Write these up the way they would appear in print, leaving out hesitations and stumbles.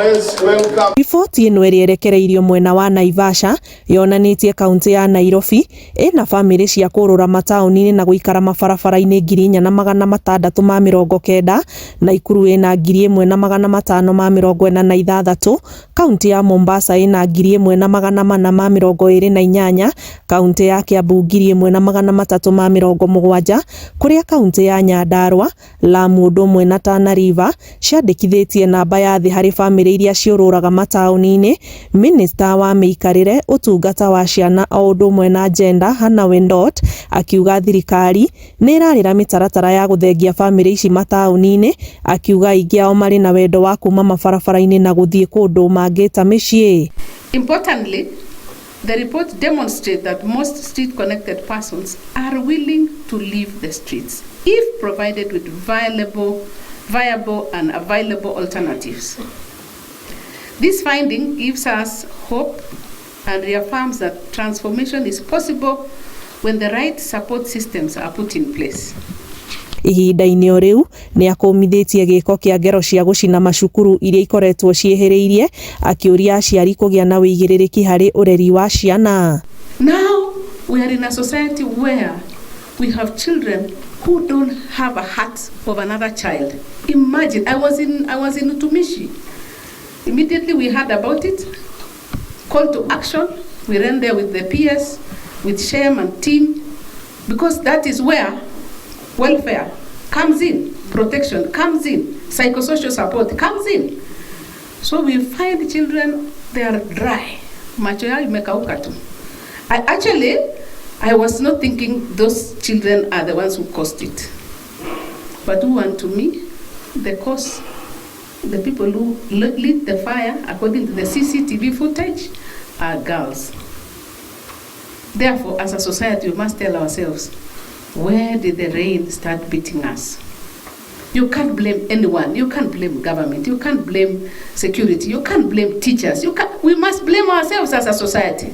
Let's welcome. Riboti ĩno ĩrĩa ĩrekereirio mwena wa Naivasha yonanĩtie kaunti ya Nairobi ĩna bamĩrĩ cia kũrũra mataũni-inĩ na gũikara mabarabara-inĩ 4,690, Nakuru ĩna 1,546, kaunti ya Mombasa ĩna 1,428, kaunti ya Kiambu 1,370, kũrĩa kaunti ya Nyandarua, Lamu ũndũ ũmwe na Tana River ciandĩkithĩtie namba ya thĩ harĩ bamĩrĩ iria ciururaga mataũni-inĩ. Minister wa mĩikarĩre, ũtungata wa ciana o ũndũ ũmwe na gender Hannah Wendot akiuga thirikari nĩ ĩrarĩra mĩtaratara ya gũthengia bamĩrĩ ici mataũni-inĩ, akiuga aingĩ ao marĩ na wendo wa kuma mabarabara-inĩ na gũthiĩ kũndũ mangĩta mĩciĩ. Importantly, the report demonstrates that most street-connected persons are willing to leave the streets if provided with viable and available alternatives. This finding gives us hope and reaffirms that transformation is possible when the right support systems are put in place. Ihinda-inĩ o rĩu nĩ akũmithĩtie gĩko kĩa ngero cia gũcina macukuru iria ikoretwo ciĩhĩrĩirie, akĩũria aciari kũgĩa na wĩigĩrĩrĩki harĩ ũreri wa ciana. Now we are in a society where we have children who don't have a heart of another child. Imagine, I was in Utumishi. Immediately we heard about it, call to action. We ran there with the PS, with Shem and team, because that is where welfare comes in, protection comes in, psychosocial support comes in. So we find children, they are dry. Macho yao imekauka tu. I was not thinking those children are the ones who caused it. But who want to me, the cause, the people who lit the fire, according to the CCTV footage, are girls. Therefore, as a society, we must tell ourselves, where did the rain start beating us? You can't blame anyone. You can't blame government. You can't blame security. You can't blame teachers. We must blame ourselves as a society.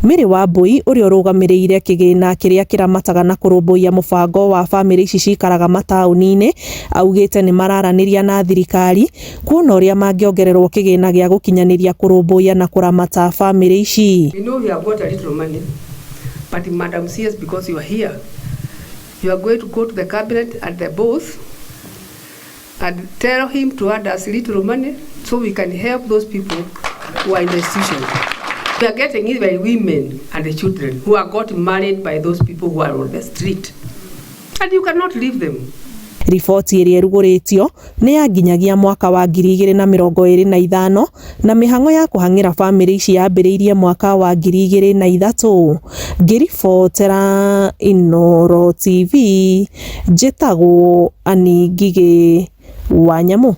Mĩrĩ wa Mbui ũrĩa ũrũgamĩrĩire kĩgĩna kĩrĩa kĩramataga na kũrũmbũiya mũbango wa bamĩrĩ ici cikaraga mataũni-inĩ, augĩte nĩ mararanĩria na thirikari kuona ũrĩa mangĩongererwo kĩgĩna gĩa gũkinyanĩria kũrũmbũiya na kũramata bamĩrĩ ici. We know we have got a little money, but Madam CS, because you are here, you are going to go to the cabinet and the boss and tell him to add us little money so we can help those people who are in the institution. We are getting even women and the children who are got married by those people who are on the street. And you cannot leave them. Riboti ĩrĩa ĩrugũrĩtio nĩ ya nginyagia mwaka wa 2025 na mĩhang'o ya kũhang'ĩra bamĩrĩ ici yambĩrĩirie mwaka wa 2003. Ngĩribotera Inooro TV, njĩtagwo Ani Ngigĩ wa Nyamũ.